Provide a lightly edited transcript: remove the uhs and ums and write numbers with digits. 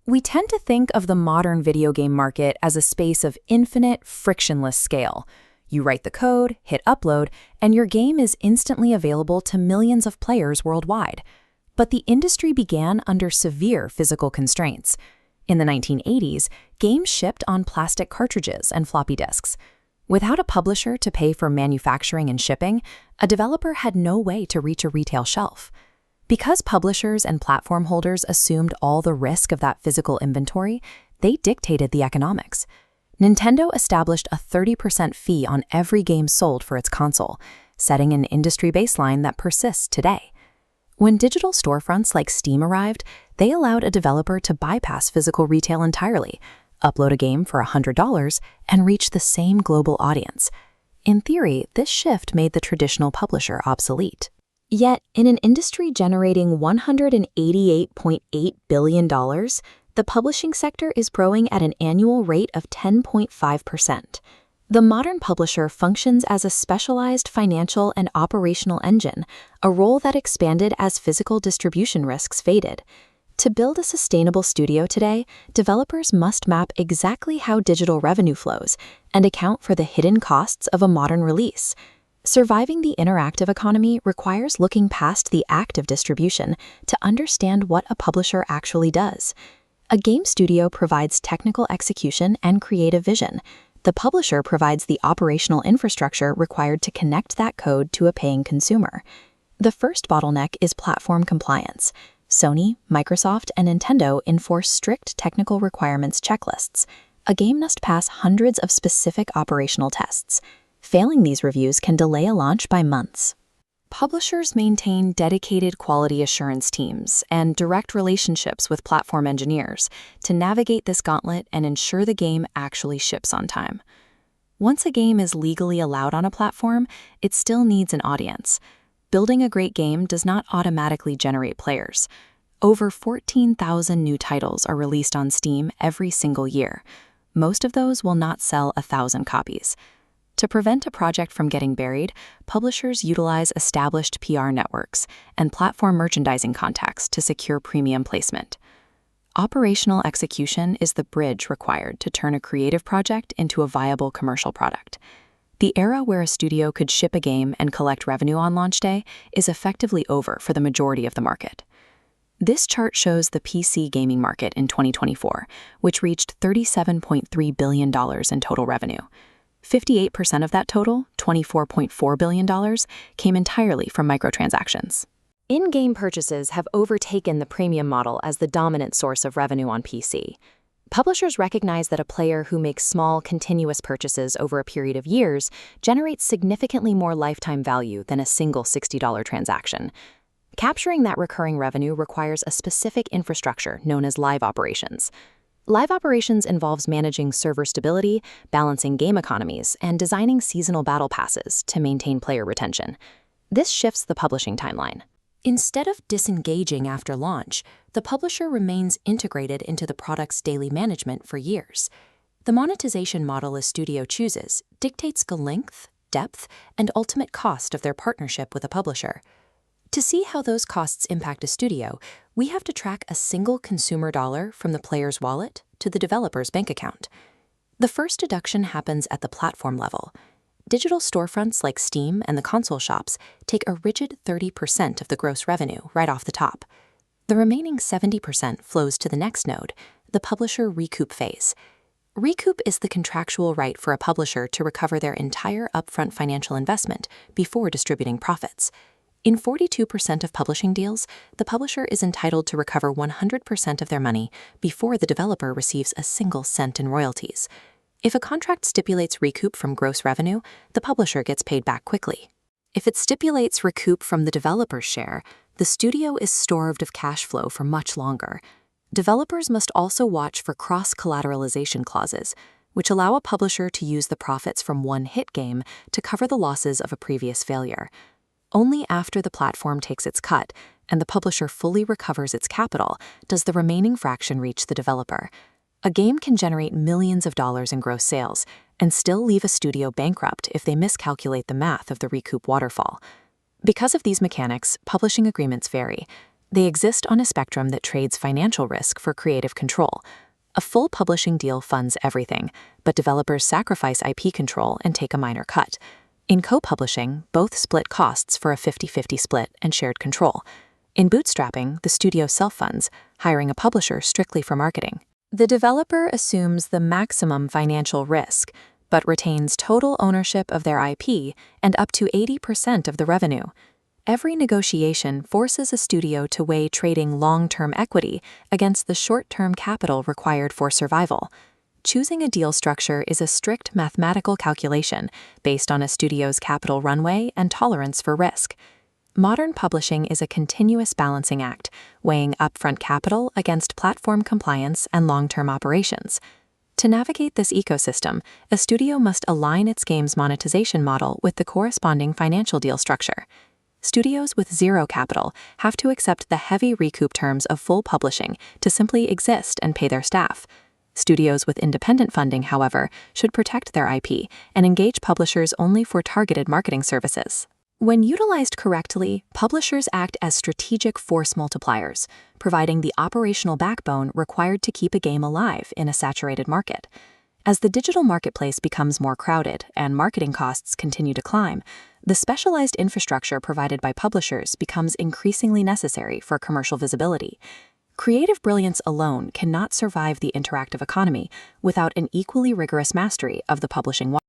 We tend to think of the modern video game market as a space of infinite, frictionless scale. You write the code, hit upload, and your game is instantly available to millions of players worldwide. But the industry began under severe physical constraints. In the 1980s, games shipped on plastic cartridges and floppy disks. Without a publisher to pay for manufacturing and shipping, a developer had no way to reach a retail shelf. Because publishers and platform holders assumed all the risk of that physical inventory, they dictated the economics. Nintendo established a 30% fee on every game sold for its console, setting an industry baseline that persists today. When digital storefronts like Steam arrived, they allowed a developer to bypass physical retail entirely, upload a game for $100, and reach the same global audience. In theory, this shift made the traditional publisher obsolete. Yet, in an industry generating $188.8 billion, the publishing sector is growing at an annual rate of 10.5%. The modern publisher functions as a specialized financial and operational engine, a role that expanded as physical distribution risks faded. To build a sustainable studio today, developers must map exactly how digital revenue flows and account for the hidden costs of a modern release. Surviving the interactive economy requires looking past the act of distribution to understand what a publisher actually does. A game studio provides technical execution and creative vision. The publisher provides the operational infrastructure required to connect that code to a paying consumer. The first bottleneck is platform compliance. Sony, Microsoft, and Nintendo enforce strict technical requirements checklists. A game must pass hundreds of specific operational tests. Failing these reviews can delay a launch by months. Publishers maintain dedicated quality assurance teams and direct relationships with platform engineers to navigate this gauntlet and ensure the game actually ships on time. Once a game is legally allowed on a platform, it still needs an audience. Building a great game does not automatically generate players. Over 14,000 new titles are released on Steam every single year. Most of those will not sell 1,000 copies. To prevent a project from getting buried, publishers utilize established PR networks and platform merchandising contacts to secure premium placement. Operational execution is the bridge required to turn a creative project into a viable commercial product. The era where a studio could ship a game and collect revenue on launch day is effectively over for the majority of the market. This chart shows the PC gaming market in 2024, which reached $37.3 billion in total revenue. 58% of that total, $24.4 billion, came entirely from microtransactions. In-game purchases have overtaken the premium model as the dominant source of revenue on PC. Publishers recognize that a player who makes small, continuous purchases over a period of years generates significantly more lifetime value than a single $60 transaction. Capturing that recurring revenue requires a specific infrastructure known as live operations. Live operations involves managing server stability, balancing game economies, and designing seasonal battle passes to maintain player retention. This shifts the publishing timeline. Instead of disengaging after launch, the publisher remains integrated into the product's daily management for years. The monetization model a studio chooses dictates the length, depth, and ultimate cost of their partnership with a publisher. To see how those costs impact a studio, we have to track a single consumer dollar from the player's wallet to the developer's bank account. The first deduction happens at the platform level. Digital storefronts like Steam and the console shops take a rigid 30% of the gross revenue right off the top. The remaining 70% flows to the next node, the publisher recoup phase. Recoup is the contractual right for a publisher to recover their entire upfront financial investment before distributing profits. In 42% of publishing deals, the publisher is entitled to recover 100% of their money before the developer receives a single cent in royalties. If a contract stipulates recoup from gross revenue, the publisher gets paid back quickly. If it stipulates recoup from the developer's share, the studio is starved of cash flow for much longer. Developers must also watch for cross-collateralization clauses, which allow a publisher to use the profits from one hit game to cover the losses of a previous failure. Only after the platform takes its cut and the publisher fully recovers its capital does the remaining fraction reach the developer. A game can generate millions of dollars in gross sales and still leave a studio bankrupt if they miscalculate the math of the recoup waterfall. Because of these mechanics, publishing agreements vary. They exist on a spectrum that trades financial risk for creative control. A full publishing deal funds everything, but developers sacrifice IP control and take a minor cut. In co-publishing, both split costs for a 50-50 split and shared control. In bootstrapping, the studio self-funds, hiring a publisher strictly for marketing. The developer assumes the maximum financial risk, but retains total ownership of their IP and up to 80% of the revenue. Every negotiation forces a studio to weigh trading long-term equity against the short-term capital required for survival. Choosing a deal structure is a strict mathematical calculation based on a studio's capital runway and tolerance for risk. Modern publishing is a continuous balancing act, weighing upfront capital against platform compliance and long-term operations. To navigate this ecosystem, a studio must align its game's monetization model with the corresponding financial deal structure. Studios with zero capital have to accept the heavy recoup terms of full publishing to simply exist and pay their staff. Studios with independent funding, however, should protect their IP and engage publishers only for targeted marketing services. When utilized correctly, publishers act as strategic force multipliers, providing the operational backbone required to keep a game alive in a saturated market. As the digital marketplace becomes more crowded and marketing costs continue to climb, the specialized infrastructure provided by publishers becomes increasingly necessary for commercial visibility. Creative brilliance alone cannot survive the interactive economy without an equally rigorous mastery of the publishing